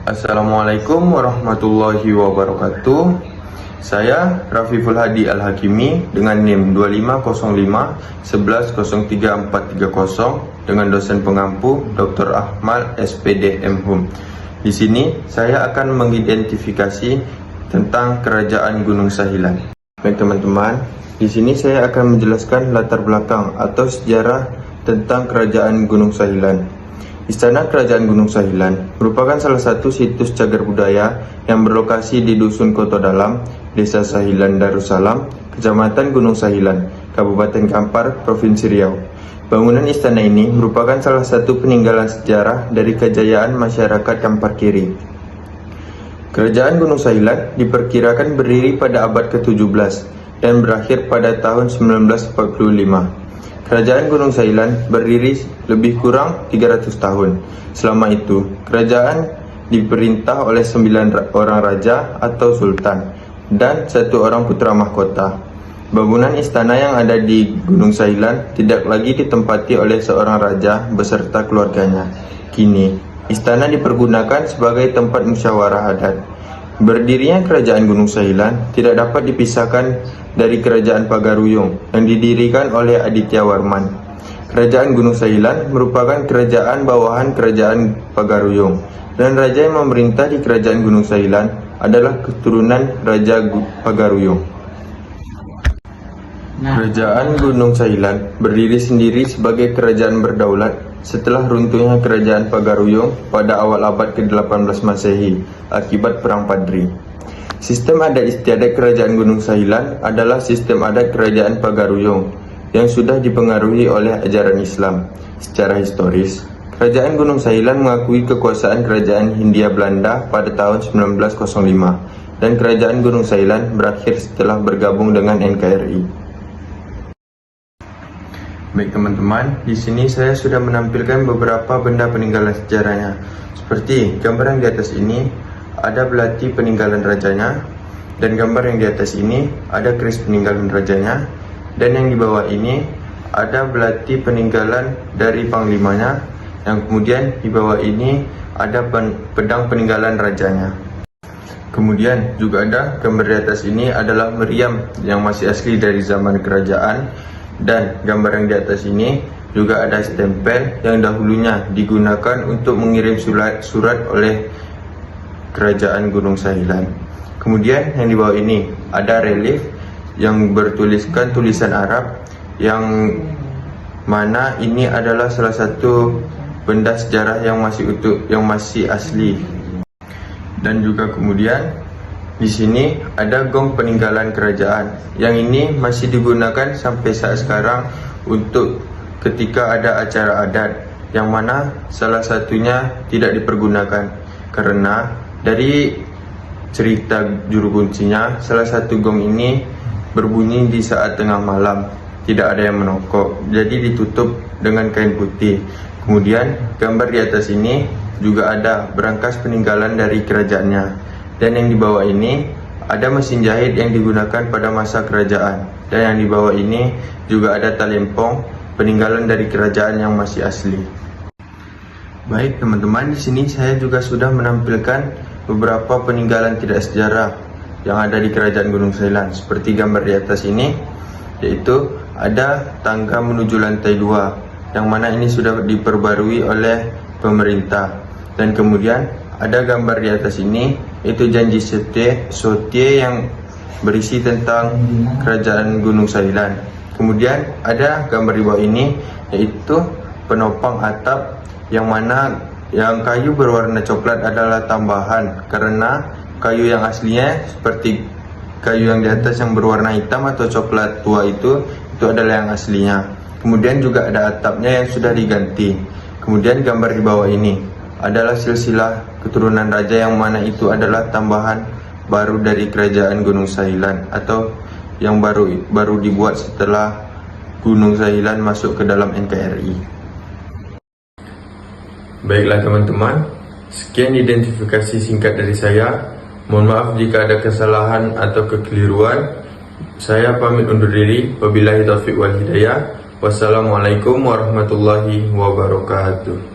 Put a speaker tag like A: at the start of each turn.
A: Assalamualaikum warahmatullahi wabarakatuh. Saya Rafiful Hadi Al-Hakimi dengan NIM 2505110340 dengan dosen pengampu Dr. Ahmad SPD M.Hum. Di sini saya akan mengidentifikasi tentang Kerajaan Gunung Sahilan. Baik teman-teman, di sini saya akan menjelaskan latar belakang atau sejarah tentang Kerajaan Gunung Sahilan. Istana Kerajaan Gunung Sahilan merupakan salah satu situs cagar budaya yang berlokasi di Dusun Koto Dalam, Desa Sahilan Darussalam, Kecamatan Gunung Sahilan, Kabupaten Kampar, Provinsi Riau. Bangunan istana ini merupakan salah satu peninggalan sejarah dari kejayaan masyarakat Kampar Kiri. Kerajaan Gunung Sahilan diperkirakan berdiri pada abad ke-17 dan berakhir pada tahun 1945. Kerajaan Gunung Sahilan berdiri lebih kurang 300 tahun. Selama itu, kerajaan diperintah oleh 9 orang raja atau sultan dan 1 orang putra mahkota. Bangunan istana yang ada di Gunung Sahilan tidak lagi ditempati oleh seorang raja beserta keluarganya. Kini, istana dipergunakan sebagai tempat musyawarah adat. Berdirinya Kerajaan Gunung Sahilan tidak dapat dipisahkan dari Kerajaan Pagaruyung yang didirikan oleh Aditya Warman. Kerajaan Gunung Sahilan merupakan kerajaan bawahan Kerajaan Pagaruyung, dan raja yang memerintah di Kerajaan Gunung Sahilan adalah keturunan Raja Pagaruyung. Kerajaan Gunung Sahilan berdiri sendiri sebagai kerajaan berdaulat setelah runtuhnya Kerajaan Pagaruyung pada awal abad ke-18 Masehi akibat Perang Padri. Sistem adat istiadat Kerajaan Gunung Sahilan adalah sistem adat Kerajaan Pagaruyung yang sudah dipengaruhi oleh ajaran Islam. Secara historis, Kerajaan Gunung Sahilan mengakui kekuasaan Kerajaan Hindia Belanda pada tahun 1905 dan Kerajaan Gunung Sahilan berakhir setelah bergabung dengan NKRI. Baik teman-teman, di sini saya sudah menampilkan beberapa benda peninggalan sejarahnya. Seperti gambar yang di atas ini ada belati peninggalan rajanya, dan gambar yang di atas ini ada keris peninggalan rajanya, dan yang di bawah ini ada belati peninggalan dari panglimanya, yang kemudian di bawah ini ada pedang peninggalan rajanya. Kemudian juga ada gambar di atas ini adalah meriam yang masih asli dari zaman kerajaan. Dan gambar yang di atas ini juga ada stempel yang dahulunya digunakan untuk mengirim surat oleh Kerajaan Gunung Sahilan. Kemudian yang di bawah ini ada relief yang bertuliskan tulisan Arab, yang mana ini adalah salah satu benda sejarah yang masih utuh, yang masih asli. Dan juga kemudian di sini ada gong peninggalan kerajaan yang ini masih digunakan sampai saat sekarang untuk ketika ada acara adat, yang mana salah satunya tidak dipergunakan karena dari cerita juru kuncinya, salah satu gong ini berbunyi di saat tengah malam, tidak ada yang menokok, jadi ditutup dengan kain putih. Kemudian gambar di atas ini juga ada berangkas peninggalan dari kerajaannya. Dan yang di bawah ini ada mesin jahit yang digunakan pada masa kerajaan. Dan yang di bawah ini juga ada talempong peninggalan dari kerajaan yang masih asli. Baik teman-teman, di sini saya juga sudah menampilkan beberapa peninggalan tidak sejarah yang ada di Kerajaan Gunung Sahilan. Seperti gambar di atas ini, yaitu ada tangga menuju lantai 2, yang mana ini sudah diperbarui oleh pemerintah. Dan kemudian ada gambar di atas ini, itu janji sotie yang berisi tentang Kerajaan Gunung Sahilan. Kemudian ada gambar di bawah ini, yaitu penopang atap, yang mana yang kayu berwarna coklat adalah tambahan, karena kayu yang aslinya seperti kayu yang di atas yang berwarna hitam atau coklat tua itu adalah yang aslinya. Kemudian juga ada atapnya yang sudah diganti. Kemudian gambar di bawah ini adalah silsilah keturunan raja, yang mana itu adalah tambahan baru dari Kerajaan Gunung Sahilan atau yang baru dibuat setelah Gunung Sahilan masuk ke dalam NKRI. Baiklah teman-teman, sekian identifikasi singkat dari saya. Mohon maaf jika ada kesalahan atau kekeliruan. Saya pamit undur diri. Wabillahi taufiq wal hidayah. Wassalamualaikum warahmatullahi wabarakatuh.